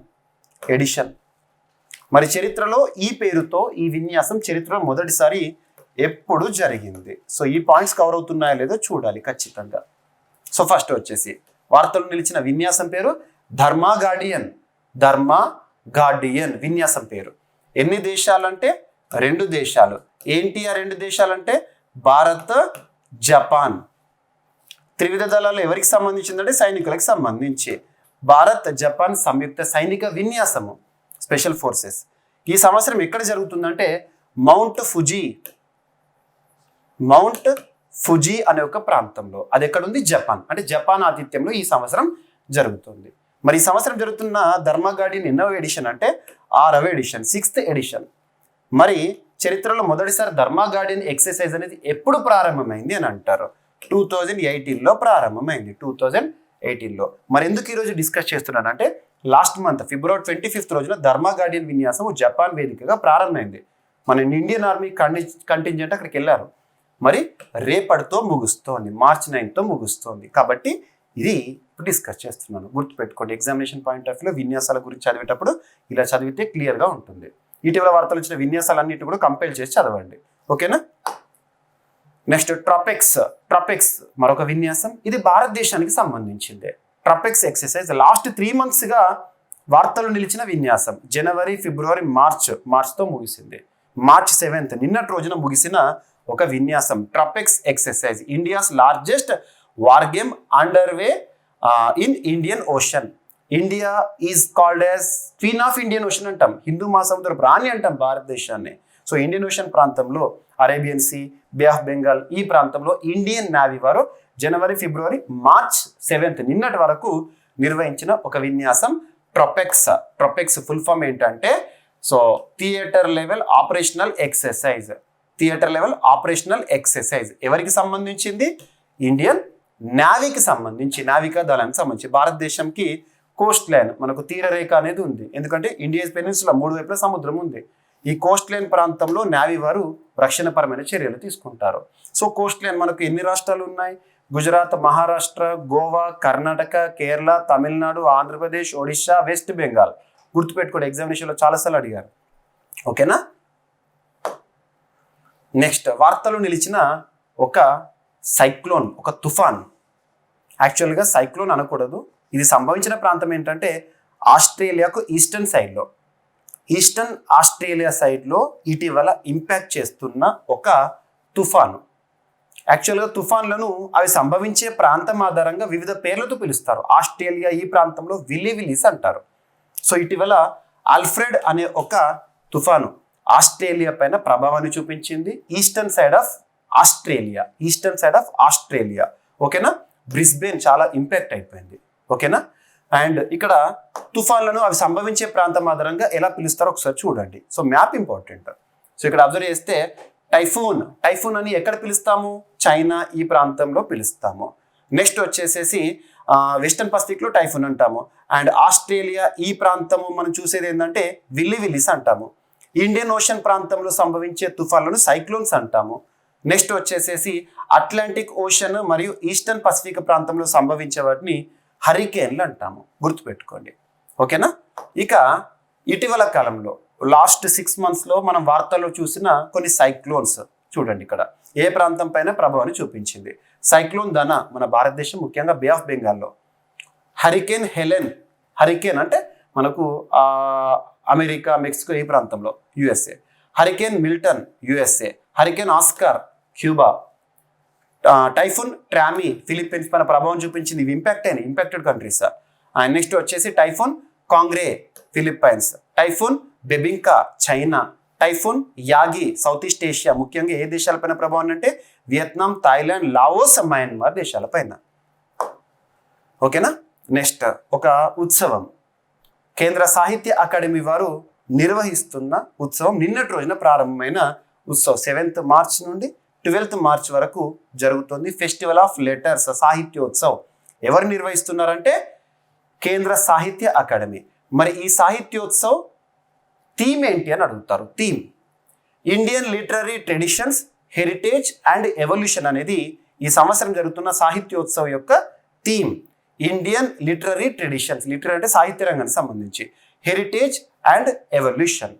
మరి చరిత్రలో ఈ పేరుతో ఈ విన్యాసం చరిత్రలో మొదటిసారి ఎప్పుడు జరిగింది. సో ఈ పాయింట్స్ కవర్ అవుతున్నాయో లేదో చూడాలి ఖచ్చితంగా. సో ఫస్ట్ వచ్చేసి వార్తలు నిలిచిన విన్యాసం పేరు ధర్మా గార్డియన్ విన్యాసం పేరు. ఎన్ని దేశాలంటే 2 దేశాలు. ఏంటి ఆ 2 దేశాలంటే భారత్, జపాన్. త్రివిధ దళాలు ఎవరికి సంబంధించిందంటే సైనికులకు సంబంధించి. భారత్, జపాన్ సంయుక్త సైనిక విన్యాసము, స్పెషల్ ఫోర్సెస్. ఈ సంవత్సరం ఎక్కడ జరుగుతుందంటే మౌంట్ ఫుజీ అనే ఒక ప్రాంతంలో. అది ఎక్కడుంది? జపాన్. అంటే జపాన్ ఆతిథ్యంలో ఈ సంవత్సరం జరుగుతుంది. మరి ఈ సంవత్సరం జరుగుతున్న ధర్మా గార్డియన్ ఎన్నవ ఎడిషన్ అంటే 6వ ఎడిషన్, 6th ఎడిషన్. మరి చరిత్రలో మొదటిసారి ధర్మా గార్డియన్ ఎక్సర్సైజ్ అనేది ఎప్పుడు ప్రారంభమైంది అని అంటారు? 2018లో ప్రారంభమైంది, 2018లో. మరి ఎందుకు ఈరోజు డిస్కస్ చేస్తున్నాను అంటే లాస్ట్ మంత్ February 25th రోజున ధర్మా గార్డియన్ విన్యాసం జపాన్ వేదికగా ప్రారంభమైంది. మన ఇండియన్ ఆర్మీ కంటింజెంట్ అక్కడికి వెళ్ళారు. మరి రేపటితో ముగుస్తోంది, March 9తో ముగుస్తోంది. కాబట్టి ఇది డిస్కస్ చేస్తున్నాను, గుర్తుపెట్టుకోండి. ఎగ్జామినేషన్ పాయింట్ ఆఫ్ వ్యూలో విన్యాసాల గురించి చదివేటప్పుడు ఇలా చదివితే క్లియర్గా ఉంటుంది. ఇటీవల వార్తలు వచ్చిన విన్యాసాలన్నిటి కూడా కంపేర్ చేసి చదవండి, ఓకేనా? నెక్స్ట్ ట్రపెక్స్ మరొక విన్యాసం. ఇది భారతదేశానికి సంబంధించిందే. ట్రపెక్స్ ఎక్సర్సైజ్ లాస్ట్ 3 monthsగా వార్తలు నిలిచిన విన్యాసం. జనవరి, ఫిబ్రవరి, మార్చ్తో ముగిసింది. March 7th నిన్నటి రోజున ముగిసిన ఒక విన్యాసం TROPEX exercise. India's largest war game under way in Indian Ocean. India is called as queen of Indian Ocean అంటాం, హిందూ మహాసముద్ర రాణి అంటాం భారతదేశాన్ని. సో ఇండియన్ ఓషన్ ప్రాంతంలో Arabian Sea, Bay of Bengal ఈ ప్రాంతంలో ఇండియన్ నేవీ వారు జనవరి, ఫిబ్రవరి, March 7th నిన్నటి వరకు నిర్వహించిన ఒక విన్యాసం ట్రపెక్స్ ఫుల్ ఫామ్ ఏంటంటే so theatre level operational exercise. ఎవరికి సంబంధించింది? ఇండియన్ నేవీకి సంబంధించి, నావికా దళానికి సంబంధించి. భారతదేశంకి కోస్ట్ లైన్, మనకు తీరరేఖ అనేది ఉంది, ఎందుకంటే ఇండియా పెనిన్సులా 3 వైపుల సముద్రం ఉంది. ఈ కోస్ట్ లైన్ ప్రాంతంలో నేవీ వారు రక్షణపరమైన చర్యలు తీసుకుంటారు. సో కోస్ట్ లైన్ మనకు ఎన్ని రాష్ట్రాలు ఉన్నాయి? గుజరాత్, మహారాష్ట్ర, గోవా, కర్ణాటక, కేరళ, తమిళనాడు, ఆంధ్రప్రదేశ్, ఒడిశా, వెస్ట్ బెంగాల్. గుర్తుపెట్టుకోండి, ఎగ్జామినేషన్లో చాలాసార్లు అడిగారు, ఓకేనా? నెక్స్ట్ వార్తలు నిలిచిన ఒక సైక్లోన్, ఒక తుఫాన్. యాక్చువల్గా సైక్లోన్ అనకూడదు, ఇది సంభవించిన ప్రాంతం ఏంటంటే ఆస్ట్రేలియాకు ఈస్టర్న్ ఆస్ట్రేలియా సైడ్లో ఇటీవల ఇంపాక్ట్ చేస్తున్న ఒక తుఫాను. యాక్చువల్గా తుఫాన్లను అవి సంభవించే ప్రాంతం ఆధారంగా వివిధ పేర్లతో పిలుస్తారు. ఆస్ట్రేలియా ఈ ప్రాంతంలో విల్లీస్ అంటారు. సో ఇటీవల ఆల్ఫ్రెడ్ అనే ఒక తుఫాను ఆస్ట్రేలియా పైన ప్రభావాన్ని చూపించింది. ఈస్టర్న్ సైడ్ ఆఫ్ ఆస్ట్రేలియా, ఓకేనా? బ్రిస్బేన్ చాలా ఇంపాక్ట్ అయిపోయింది, ఓకేనా? అండ్ ఇక్కడ తుఫాన్లను అవి సంభవించే ప్రాంతం ఆధారంగా ఎలా పిలుస్తారో ఒకసారి చూడండి. So map important. సో ఇక్కడ అబ్జర్వ్ చేస్తే టైఫూన్ అని ఎక్కడ పిలుస్తాము? చైనా ఈ ప్రాంతంలో పిలుస్తాము. నెక్స్ట్ వచ్చేసేసి వెస్టర్న్ పసిఫిక్లో టైఫూన్ అంటాము. అండ్ ఆస్ట్రేలియా ఈ ప్రాంతము మనం చూసేది ఏంటంటే విల్లీస్ అంటాము. ఇండియన్ ఓషన్ ప్రాంతంలో సంభవించే తుఫాన్లను సైక్లోన్స్ అంటాము. నెక్స్ట్ వచ్చేసేసి అట్లాంటిక్ ఓషన్ మరియు ఈస్టర్న్ పసిఫిక్ ప్రాంతంలో సంభవించే వాటిని హరికేన్లు అంటాము, గుర్తుపెట్టుకోండి, ఓకేనా? ఇక ఇటీవల కాలంలో లాస్ట్ 6 monthsలో మనం వార్తల్లో చూసిన కొన్ని సైక్లోన్స్ చూడండి. ఇక్కడ ఏ ప్రాంతం పైన ప్రభావాన్ని చూపించింది? సైక్లోన్ ధన మన భారతదేశం, ముఖ్యంగా బే ఆఫ్ బెంగాల్లో. హరికేన్ హెలెన్, హరికేన్ అంటే మనకు అమెరికా, మెక్సికో ఈ ప్రాంతంలో USA. Hurricane Milton USA. Hurricane Oscar Cuba. Typhoon Trami Philippines పైన ప్రభావం చూపించింది. ఇవి ఇంపాక్టెడ్ కంట్రీస్. అండ్ నెక్స్ట్ వచ్చేసి typhoon Kongrey Philippines. Typhoon Bebinca China. Typhoon Yagi South East Asia, ముఖ్యంగా ఏ దేశాలపైన ప్రభావం అంటే వియత్నాం, థాయిలాండ్, లావోస్, మయన్మార్ దేశాలపైన, ఓకేనా? నెక్స్ట్ ఒక ఉత్సవం, కేంద్ర సాహిత్య అకాడమీ వారు నిర్వహిస్తున్న ఉత్సవం. నిన్నటి రోజున ప్రారంభమైన ఉత్సవం 7th March నుండి 12th March వరకు జరుగుతుంది. Festival of letters, Sahityotsav. ఎవరు నిర్వహిస్తున్నారంటే కేంద్ర సాహిత్య అకాడమీ. మరి ఈ సాహిత్యోత్సవ్ థీమ్ ఏంటి అని అడుగుతారు. Theme Indian literary traditions, heritage and evolution అనేది ఈ సంవత్సరం జరుగుతున్న సాహిత్యోత్సవ్ యొక్క theme. Indian literary traditions, literary అంటే సాహిత్య రంగానికి సంబంధించి, heritage and evolution.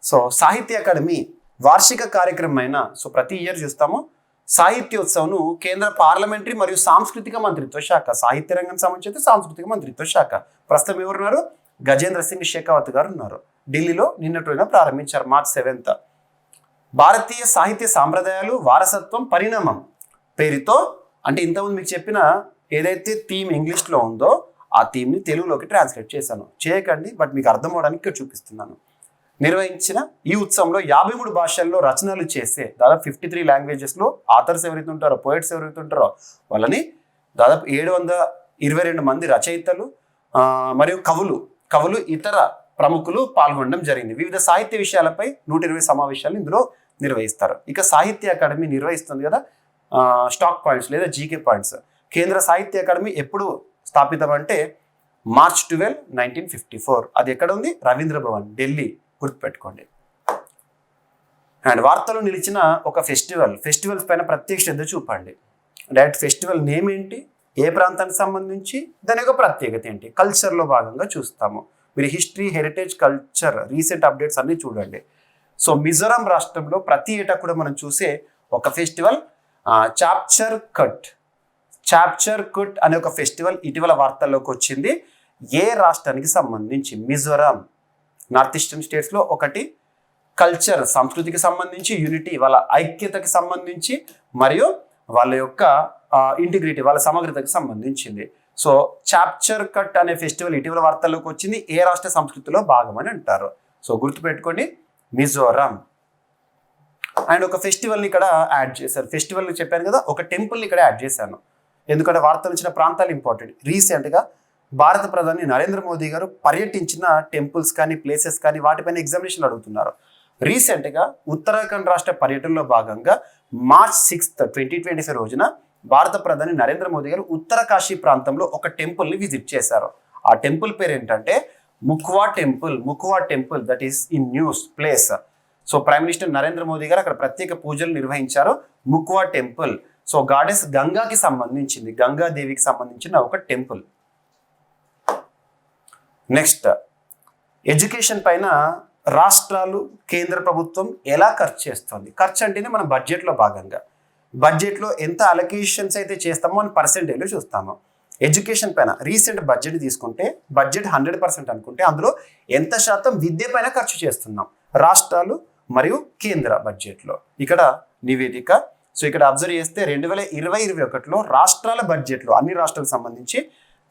So Sahitya Akademi వార్షిక కార్యక్రమమైన, సో ప్రతి ఇయర్ చూస్తాము సాహిత్యోత్సవ్ను కేంద్ర పార్లమెంటరీ మరియు సాంస్కృతిక మంత్రిత్వ శాఖ, సాహిత్య రంగానికి సంబంధించి సాంస్కృతిక మంత్రిత్వ శాఖ, ప్రస్తుతం ఎవరున్నారు? గజేంద్ర సింగ్ షెకావత్ గారు ఉన్నారు. ఢిల్లీలో నిన్నటి రోజున ప్రారంభించారు March 7th. భారతీయ సాహిత్య సాంప్రదాయాలు, వారసత్వం, పరిణామం పేరుతో, అంటే ఇంతకుముందు మీకు చెప్పిన ఏదైతే థీమ్ ఇంగ్లీష్లో ఉందో ఆ థీమ్ని తెలుగులోకి ట్రాన్స్లేట్ చేశాను. చేయకండి, బట్ మీకు అర్థం అవడానికి ఇక్కడ చూపిస్తున్నాను. నిర్వహించిన ఈ ఉత్సవంలో 53 భాషల్లో రచనలు చేసే దాదాపు 53 లాంగ్వేజెస్లో ఆథర్స్ ఎవరైతే ఉంటారో, పోయిట్స్ ఎవరైతే ఉంటారో వాళ్ళని దాదాపు 22 మంది రచయితలు మరియు కవులు ఇతర ప్రముఖులు పాల్గొనడం జరిగింది. వివిధ సాహిత్య విషయాలపై 120 సమావేశాలు ఇందులో నిర్వహిస్తారు. ఇక సాహిత్య అకాడమీ నిర్వహిస్తుంది కదా స్టాక్ పాయింట్స్ లేదా జీకే పాయింట్స్. కేంద్ర సాహిత్య అకాడమీ ఎప్పుడు స్థాపితం అంటే మార్చ్ 12, 1954. అది ఎక్కడ ఉంది? రవీంద్ర భవన్, ఢిల్లీ. గుర్తుపెట్టుకోండి. అండ్ వార్తలు నిలిచిన ఒక ఫెస్టివల్స్ పైన ప్రత్యేక శ్రద్ధ చూపండి. డైరెక్ట్ ఫెస్టివల్ నేమ్ ఏంటి, ఏ ప్రాంతానికి సంబంధించి, దాని యొక్క ప్రత్యేకత ఏంటి, కల్చర్లో భాగంగా చూస్తాము. మీరు history, heritage, culture, recent updates అన్నీ చూడండి. సో మిజోరాం రాష్ట్రంలో ప్రతి ఏటా కూడా మనం చూసే ఒక ఫెస్టివల్ చాప్చర్ కుట్ అనే ఒక ఫెస్టివల్ ఇటీవల వార్తల్లోకి వచ్చింది. ఏ రాష్ట్రానికి సంబంధించి? మిజోరాం. నార్త్ ఈస్టర్న్ స్టేట్స్లో ఒకటి. కల్చర్, సంస్కృతికి సంబంధించి, యూనిటీ, వాళ్ళ ఐక్యతకి సంబంధించి, మరియు వాళ్ళ యొక్క ఇంటిగ్రిటీ, వాళ్ళ సమగ్రతకి సంబంధించింది. సో చాప్చర్ కట్ అనే ఫెస్టివల్ ఇటీవల వార్తల్లోకి వచ్చింది. ఏ రాష్ట్ర సంస్కృతిలో భాగమని అంటారు? సో గుర్తుపెట్టుకోండి, మిజోరాం. అండ్ ఒక ఫెస్టివల్ని ఇక్కడ యాడ్ చేశారు. ఫెస్టివల్ని చెప్పాను కదా, ఒక టెంపుల్ని ఇక్కడ యాడ్ చేశాను. ఎందుకంటే వార్తలు ఇచ్చిన ప్రాంతాలు ఇంపార్టెంట్. రీసెంట్గా భారత ప్రధాని నరేంద్ర మోదీ గారు పర్యటించిన టెంపుల్స్ కానీ, ప్లేసెస్ కానీ, వాటిపైన ఎగ్జామినేషన్ అడుగుతున్నారు. రీసెంట్గా ఉత్తరాఖండ్ రాష్ట్ర పర్యటనలో భాగంగా మార్చ్ 6, 2025 రోజున భారత ప్రధాని నరేంద్ర మోదీ గారు ఉత్తరకాశీ ప్రాంతంలో ఒక టెంపుల్ని విజిట్ చేశారు. ఆ టెంపుల్ పేరు ఏంటంటే Mukhwa temple, that is in news place. So prime minister Narendra Modi గారు అక్కడ ప్రత్యేక పూజలు నిర్వహించారు. ముఖ్వా టెంపుల్. సో గాడెస్ గంగాకి సంబంధించింది, గంగాదేవికి సంబంధించిన ఒక టెంపుల్. నెక్స్ట్, ఎడ్యుకేషన్ పైన రాష్ట్రాలు, కేంద్ర ప్రభుత్వం ఎలా ఖర్చు చేస్తుంది? ఖర్చు అంటేనే మనం బడ్జెట్లో భాగంగా, బడ్జెట్లో ఎంత అలొకేషన్స్ అయితే చేస్తామో అని పర్సెంటేజ్లో చూస్తాము. ఎడ్యుకేషన్ పైన రీసెంట్ బడ్జెట్ తీసుకుంటే, బడ్జెట్ 100% అనుకుంటే అందులో ఎంత శాతం విద్య పైన ఖర్చు చేస్తున్నాం రాష్ట్రాలు మరియు కేంద్ర బడ్జెట్లో? ఇక్కడ నివేదిక. సో ఇక్కడ అబ్జర్వ్ చేస్తే 2020-21లో రాష్ట్రాల బడ్జెట్లో, అన్ని రాష్ట్రాలకు సంబంధించి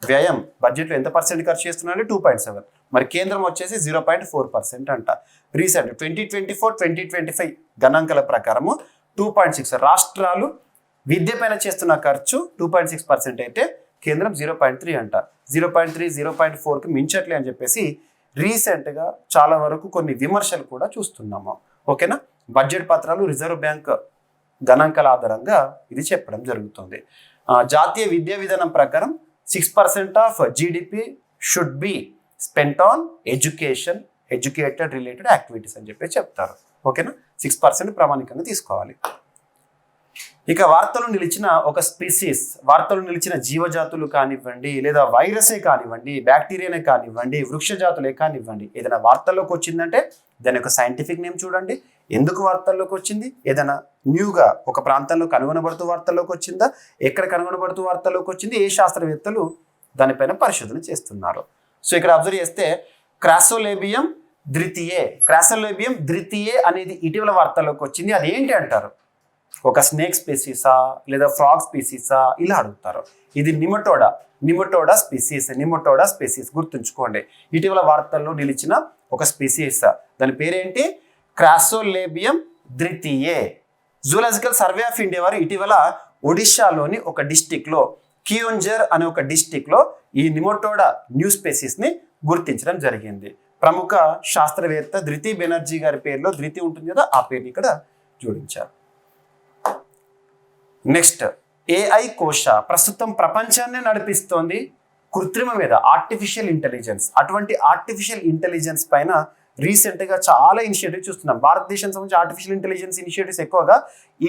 వ్యయం బడ్జెట్లో ఎంత పర్సెంట్ ఖర్చు చేస్తున్నారంటే 2.7. మరి కేంద్రం వచ్చేసి 0.4% అంట. రీసెంట్ 2024-2025 గణాంకాల ప్రకారము 2.6. రాష్ట్రాలు విద్య పైన చేస్తున్న ఖర్చు 2.6% అయితే కేంద్రం 0.3 అంట. 0.3, 0.4కి మించట్లే అని చెప్పేసి రీసెంట్గా చాలా వరకు కొన్ని విమర్శలు కూడా చూస్తున్నాము. ఓకేనా? బడ్జెట్ పత్రాలు రిజర్వ్ బ్యాంక్ గణాంకాల ఆధారంగా ఇది చెప్పడం జరుగుతుంది. జాతీయ విద్యా విధానం ప్రకారం 6% of GDP should be spent on educated related activities అని చెప్పి చెప్తారు. ఓకేనా? 6% ప్రామాణికంగా తీసుకోవాలి. ఇక వార్తలు నిలిచిన ఒక స్పీసీస్, వార్తలు నిలిచిన జీవజాతులు కానివ్వండి, లేదా వైరసే కానివ్వండి, బ్యాక్టీరియానే కానివ్వండి, వృక్ష జాతులే కానివ్వండి, ఏదైనా వార్తల్లోకి వచ్చిందంటే దాని యొక్క సైంటిఫిక్ నేమ్ చూడండి. ఎందుకు వార్తల్లోకి వచ్చింది? ఏదైనా న్యూగా ఒక ప్రాంతంలో కనుగొనబడుతూ వార్తల్లోకి వచ్చిందా, ఎక్కడ కనుగొనబడుతూ వార్తల్లోకి వచ్చింది, ఏ శాస్త్రవేత్తలు దానిపైన పరిశోధన చేస్తున్నారు. సో ఇక్కడ అబ్జర్వ్ చేస్తే క్రాసోలేబియం ద్వితీయే అనేది ఇటీవల వార్తల్లోకి వచ్చింది. అది ఏంటి అంటారు? ఒక స్నేక్ స్పీసీసా లేదా ఫ్రాగ్ స్పీసీసా ఇలా అడుగుతారు. ఇది నిమటోడా స్పీసీస్ గుర్తుంచుకోండి. ఇటీవల వార్తల్లో నిలిచిన ఒక స్పీసీస్, దాని పేరేంటి? క్రాసోలేబియం ద్వితీయే. జూలాజికల్ సర్వే ఆఫ్ ఇండియా వారు ఇటీవల ఒడిశాలోని ఒక డిస్టిక్లో, కియోంజర్ అనే ఒక డిస్టిక్లో ఈ నిమటోడా న్యూ స్పీసీస్ని గుర్తించడం జరిగింది. ప్రముఖ శాస్త్రవేత్త ధృతి బెనర్జీ గారి పేరులో ధృతి ఉంటుంది కదా, ఆ పేరుని ఇక్కడ జోడించారు. నెక్స్ట్, ఏఐ కోశ ప్రస్తుతం ప్రపంచాన్ని నడిపిస్తోంది కృత్రిమ మీద, ఆర్టిఫిషియల్ ఇంటెలిజెన్స్. అటువంటి ఆర్టిఫిషియల్ ఇంటెలిజెన్స్ పైన రీసెంట్గా చాలా ఇనిషియేటివ్ చూస్తున్నాం. భారతదేశం సంబంధించి ఆర్టిఫిషియల్ ఇంటెలిజెన్స్ ఇనిషియేటివ్స్ ఎక్కువగా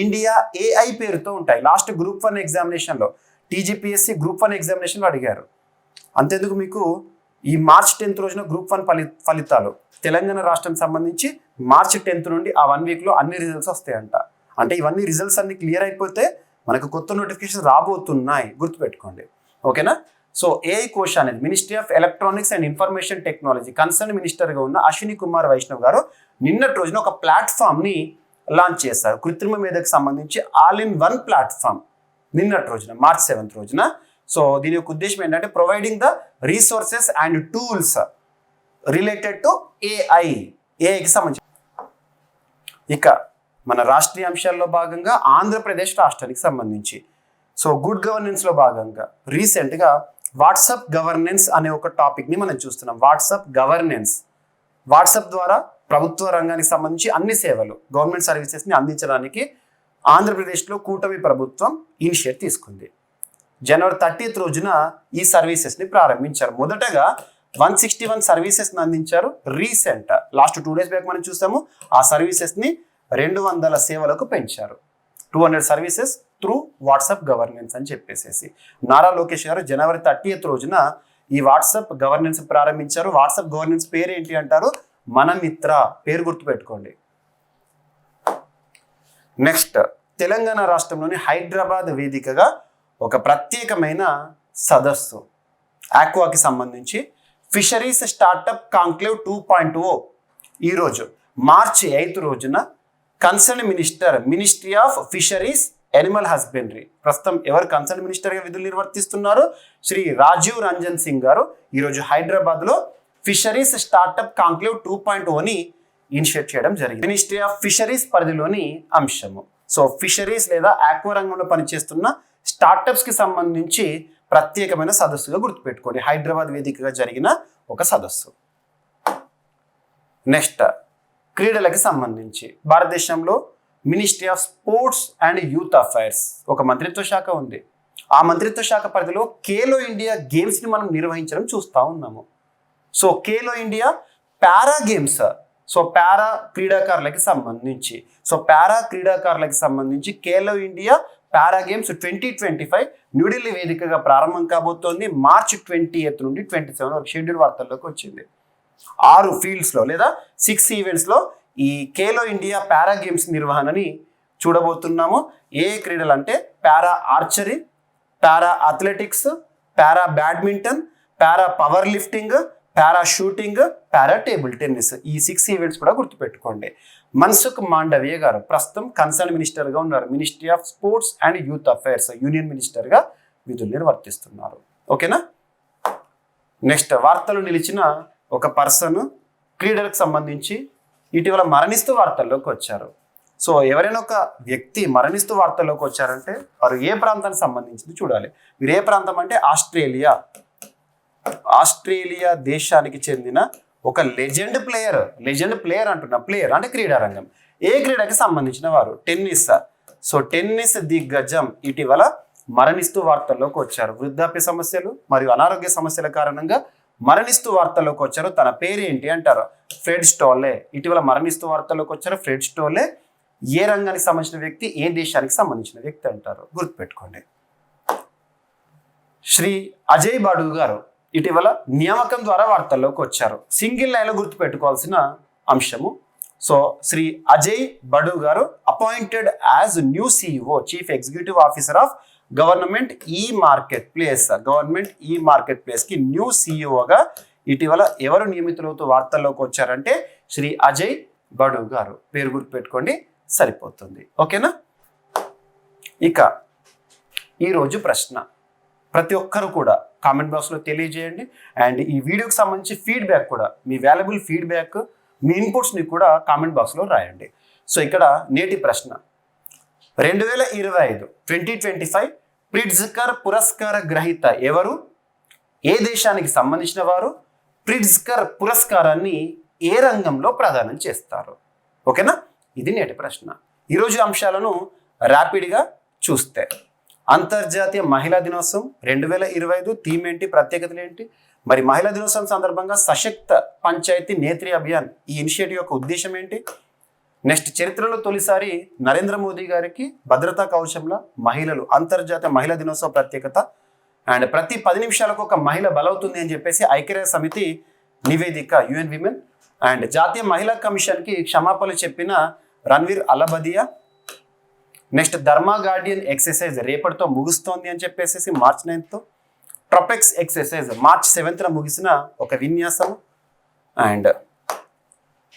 ఇండియా ఏఐ పేరుతో ఉంటాయి. లాస్ట్ గ్రూప్ 1 ఎగ్జామినేషన్లో, టీజీపీఎస్సీ గ్రూప్ 1 ఎగ్జామినేషన్లో అడిగారు. అంతేందుకు మీకు ఈ మార్చ్ 10 రోజున గ్రూప్ 1 ఫలితాలు తెలంగాణ రాష్ట్రం సంబంధించి మార్చ్ 10 నుండి ఆ 1 వీక్లో అన్ని రిజల్ట్స్ వస్తాయంట. అంటే ఇవన్నీ రిజల్ట్స్ అన్ని క్లియర్ అయిపోతే మనకు కొత్త నోటిఫికేషన్ రాబోతున్నాయి, గుర్తుపెట్టుకోండి. ఓకేనా? సో ఏఐ కోశ అనేది ministry of electronics and information technology concern మినిస్టర్గా ఉన్న అశ్విని కుమార్ వైష్ణవ్ గారు నిన్నటి రోజున ఒక ప్లాట్ఫామ్ని లాంచ్ చేస్తారు. కృత్రిమ మేధకు సంబంధించి ఆల్ ఇన్ వన్ ప్లాట్ఫామ్ నిన్నటి రోజున మార్చ్ 7 రోజున. సో దీని యొక్క ఉద్దేశం ఏంటంటే providing the resources and tools related to ఏఐకి సంబంధించి. ఇక మన రాష్ట్రీయ అంశాల్లో భాగంగా ఆంధ్రప్రదేశ్ రాష్ట్రానికి సంబంధించి సో గుడ్ గవర్నెన్స్లో భాగంగా రీసెంట్గా వాట్సాప్ గవర్నెన్స్ అనే ఒక టాపిక్ని మనం చూస్తున్నాం. వాట్సాప్ గవర్నెన్స్, వాట్సాప్ ద్వారా ప్రభుత్వ రంగానికి సంబంధించి అన్ని సేవలు, గవర్నమెంట్ సర్వీసెస్ని అందించడానికి ఆంధ్రప్రదేశ్లో కూటమి ప్రభుత్వం ఇనిషియేట్ తీసుకుంది. జనవరి 30th రోజున ఈ సర్వీసెస్ని ప్రారంభించారు. మొదటగా 161 సర్వీసెస్ని అందించారు. రీసెంట్ లాస్ట్ 2 days బ్యాక్ మనం చూసాము, ఆ సర్వీసెస్ని 200 సేవలకు పెంచారు. 200 సర్వీసెస్ త్రూ వాట్సాప్ గవర్నెన్స్ అని చెప్పేసి నారా లోకేష్ గారు జనవరి 30th రోజున ఈ వాట్సాప్ గవర్నెన్స్ ప్రారంభించారు. వాట్సాప్ గవర్నెన్స్ పేరు ఏంటి అంటారు? మన మిత్ర. పేరు గుర్తుపెట్టుకోండి. నెక్స్ట్, తెలంగాణ రాష్ట్రంలోని హైదరాబాద్ వేదికగా ఒక ప్రత్యేకమైన సదస్సు ఆక్వాకి సంబంధించి ఫిషరీస్ స్టార్టప్ కాంక్లేవ్ 2.0 ఈరోజు మార్చి 8 రోజున concern ministry of fisheries animal husbandry, ప్రస్తుతం ఎవరు కన్సర్న్ మినిస్టర్గా విధులు నిర్వర్తిస్తున్నారు? శ్రీ రాజీవ్ రంజన్ సింగ్ గారు ఈరోజు హైదరాబాద్లో ఫిషరీస్ స్టార్టప్ కాంక్లేవ్ 2.0ని ఇనిషియేట్ చేయడం జరిగింది. మినిస్ట్రీ ఆఫ్ ఫిషరీస్ పరిధిలోని అంశము. సో ఫిషరీస్ లేదా ఆక్వా రంగంలో పనిచేస్తున్న స్టార్టప్స్కి సంబంధించి ప్రత్యేకమైన సదస్సుగా గుర్తుపెట్టుకోండి. హైదరాబాద్ వేదికగా జరిగిన ఒక సదస్సు. నెక్స్ట్, క్రీడలకి సంబంధించి భారతదేశంలో ministry of sports and youth affairs ఒక మంత్రిత్వ శాఖ ఉంది. ఆ మంత్రిత్వ శాఖ పరిధిలో ఖేలో ఇండియా గేమ్స్ని మనం నిర్వహించడం చూస్తూ ఉన్నాము. So Khelo India para games, so para క్రీడాకారులకి సంబంధించి Khelo India para games 2025 New Delhi వేదికగా ప్రారంభం కాబోతోంది. మార్చి 20th నుండి 27 వరకు షెడ్యూల్ వార్తల్లోకి వచ్చింది. 6 ఫీల్డ్స్లో లేదా 6 ఈవెంట్స్లో ఈ ఖేలో ఇండియా పారా గేమ్స్ నిర్వహణని చూడబోతున్నాము. ఏ క్రీడలు అంటే పారా ఆర్చరీ, పారా అథ్లెటిక్స్, పారా బ్యాడ్మింటన్, పారా పవర్ లిఫ్టింగ్, పారా షూటింగ్, పారా టేబుల్ టెన్నిస్. ఈ 6 ఈవెంట్స్ కూడా గుర్తుపెట్టుకోండి. మన్సుఖ్ మాండవీయ గారు ప్రస్తుతం కన్సర్న్ మినిస్టర్గా ఉన్నారు. Ministry of sports and youth affairs union మినిస్టర్గా విధులు నిర్వర్తిస్తున్నారు. ఓకేనా? నెక్స్ట్, వార్తలు నిలిచిన ఒక పర్సన్ క్రీడలకు సంబంధించి ఇటీవల మరణిస్తూ వార్తల్లోకి వచ్చారు. సో ఎవరైనా ఒక వ్యక్తి మరణిస్తూ వార్తల్లోకి వచ్చారంటే వారు ఏ ప్రాంతానికి సంబంధించింది చూడాలి. మీరు ఏ ప్రాంతం అంటే ఆస్ట్రేలియా దేశానికి చెందిన ఒక లెజెండ్ ప్లేయర్ అంటున్నా, ప్లేయర్ అంటే క్రీడారంగం. ఏ క్రీడకి సంబంధించిన వారు? టెన్నిస్. సో టెన్నిస్ దిగ్గజం ఇటీవల మరణిస్తూ వార్తల్లోకి వచ్చారు. వృద్ధాప్య సమస్యలు మరియు అనారోగ్య సమస్యల కారణంగా మరణిస్తూ వార్తల్లోకి వచ్చారు. తన పేరు ఏంటి అంటారు? ఫ్రెడ్ స్టోలే. ఇటీవల మరణిస్తూ వార్తల్లోకి వచ్చారు ఫ్రెడ్ స్టోలే. ఏ రంగానికి సంబంధించిన వ్యక్తి, ఏ దేశానికి సంబంధించిన వ్యక్తి అంటారు? గుర్తుపెట్టుకోండి. శ్రీ అజయ్ బాడు గారు ఇటీవల నియామకం ద్వారా వార్తల్లోకి వచ్చారు. సింగిల్ లైన్లో గుర్తుపెట్టుకోవాల్సిన అంశము. సో శ్రీ అజయ్ బడు గారు appointed as new CEO, chief executive officer of government ఈ మార్కెట్ ప్లేస్కి న్యూ CEOగా ఇటీవల ఎవరు నియమితులవుతూ వార్తల్లోకి వచ్చారంటే శ్రీ అజయ్ బడు గారు. పేరు గుర్తుపెట్టుకోండి, సరిపోతుంది. ఓకేనా? ఇక ఈరోజు ప్రశ్న ప్రతి ఒక్కరు కూడా కామెంట్ బాక్స్లో తెలియజేయండి. అండ్ ఈ వీడియోకి సంబంధించి ఫీడ్బ్యాక్ కూడా, మీ వాల్యుబుల్ ఫీడ్బ్యాక్, మీ ఇన్పుట్స్ని కూడా కామెంట్ బాక్స్లో రాయండి. సో ఇక్కడ నేటి ప్రశ్న, 2025 ప్రిట్జ్కర్ పురస్కార గ్రహీత ఎవరు? ఏ దేశానికి సంబంధించిన వారు? ప్రిట్జ్కర్ పురస్కారాన్ని ఏ రంగంలో ప్రదానం చేస్తారు? ఓకేనా? ఇది నేటి ప్రశ్న. ఈరోజు అంశాలను ర్యాపిడ్గా చూస్తే, అంతర్జాతీయ మహిళా దినోత్సవం 2025 థీమ్ ఏంటి, ప్రత్యేకతలు ఏంటి? మరి మహిళా దినోత్సవం సందర్భంగా సశక్త పంచాయతీ నేత్రి అభియాన్ ఈ ఇనిషియేటివ్ యొక్క ఉద్దేశం ఏంటి? నెక్స్ట్, చరిత్రలో తొలిసారి నరేంద్ర మోదీ గారికి భద్రతా కవచంలో మహిళలు, అంతర్జాతీయ మహిళా దినోత్సవ ప్రత్యేకత. అండ్ ప్రతి 10 నిమిషాలకు ఒక మహిళ బలవుతుంది అని చెప్పేసి ఐక్యరాజ్య సమితి నివేదిక, UN Women. అండ్ జాతీయ మహిళా కమిషన్కి క్షమాపణలు చెప్పిన రణ్వీర్ అలబదియా. నెక్స్ట్, ధర్మా గార్డియన్ ఎక్సర్సైజ్ రేపటితో ముగుస్తోంది అని చెప్పేసి మార్చి 9th. ట్రొపెక్స్ ఎక్సర్సైజ్ మార్చి 7th ముగిసిన ఒక విన్యాసం. అండ్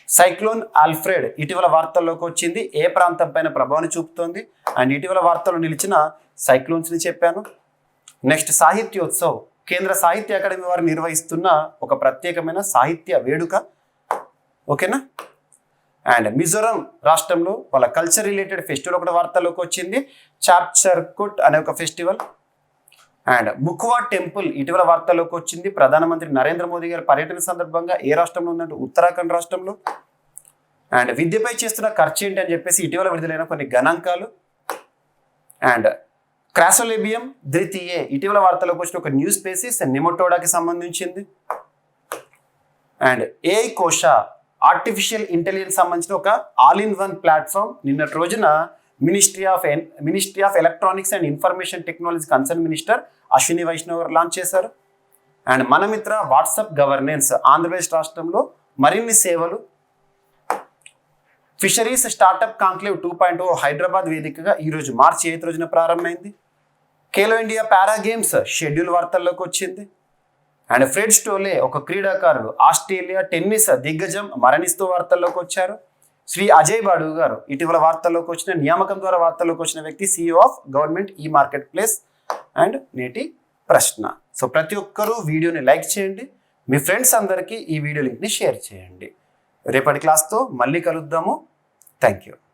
సైక్లోన్ ఆల్ఫ్రెడ్ ఇటీవల వార్తల్లోకి వచ్చింది. ఏ ప్రాంతం పైన ప్రభావాన్ని చూపుతోంది? అండ్ ఇటీవల వార్తల్లో నిలిచిన సైక్లోన్స్ని చెప్పాను. నెక్స్ట్, సాహిత్యోత్సవ్ కేంద్ర సాహిత్య అకాడమీ వారు నిర్వహిస్తున్న ఒక ప్రత్యేకమైన సాహిత్య వేడుక. ఓకేనా? అండ్ మిజోరాం రాష్ట్రంలో వాళ్ళ కల్చర్ రిలేటెడ్ ఫెస్టివల్ ఒకటి వార్తల్లోకి వచ్చింది, చాప్చర్ కుట్ అనే ఒక ఫెస్టివల్. అండ్ ముఖ్వా టెంపుల్ ఇటీవల వార్తల్లోకి వచ్చింది. ప్రధానమంత్రి నరేంద్ర మోదీ గారి పర్యటన సందర్భంగా ఏ రాష్ట్రంలో ఉందంటే ఉత్తరాఖండ్ రాష్ట్రంలో. అండ్ విద్యపై చేస్తున్న ఖర్చు ఏంటి అని చెప్పేసి ఇటీవల విడుదలైన కొన్ని గణాంకాలు. అండ్ క్రాసోలేబియం ద్వితీయే ఇటీవల వార్తల్లోకి వచ్చిన ఒక న్యూ స్పేసిస్ నెమటోడాకి సంబంధించింది. అండ్ ఏఐ కోశ ఆర్టిఫిషియల్ ఇంటెలిజెన్స్ సంబంధించిన ఒక ఆల్ ఇన్ వన్ ప్లాట్ఫామ్ నిన్నటి రోజున ministry of electronics and information technology concern minister Ashwini Vaishnaw గారు లాంచ్ చేశారు. అండ్ మన మిత్ర వాట్సాప్ గవర్నెన్స్ ఆంధ్రప్రదేశ్ రాష్ట్రంలో మరిన్ని సేవలు. ఫిషరీస్ స్టార్టప్ కాంక్లేవ్ 2.0 హైదరాబాద్ వేదికగా ఈరోజు మార్చి 8 రోజున ప్రారంభమైంది. Khelo India para games schedule వార్తల్లోకి వచ్చింది. అండ్ ఫ్రెడ్ స్టోలే ఒక క్రీడాకారుడు ఆస్ట్రేలియా టెన్నిస్ దిగ్గజం మరణిస్తూ వార్తల్లోకి వచ్చారు. శ్రీ అజయ్ బాడు గారు ఇటీవల వార్తల్లోకి వచ్చిన నియామకం ద్వారా వార్తల్లోకి వచ్చిన వ్యక్తి CEO ఆఫ్ గవర్నమెంట్ ఈ మార్కెట్ ప్లేస్. అండ్ నేటి ప్రశ్న. సో ప్రతి ఒక్కరూ వీడియోని లైక్ చేయండి, మీ ఫ్రెండ్స్ అందరికీ ఈ వీడియో లింక్ని షేర్ చేయండి. రేపటి క్లాస్తో మళ్ళీ కలుద్దాము. Thank you.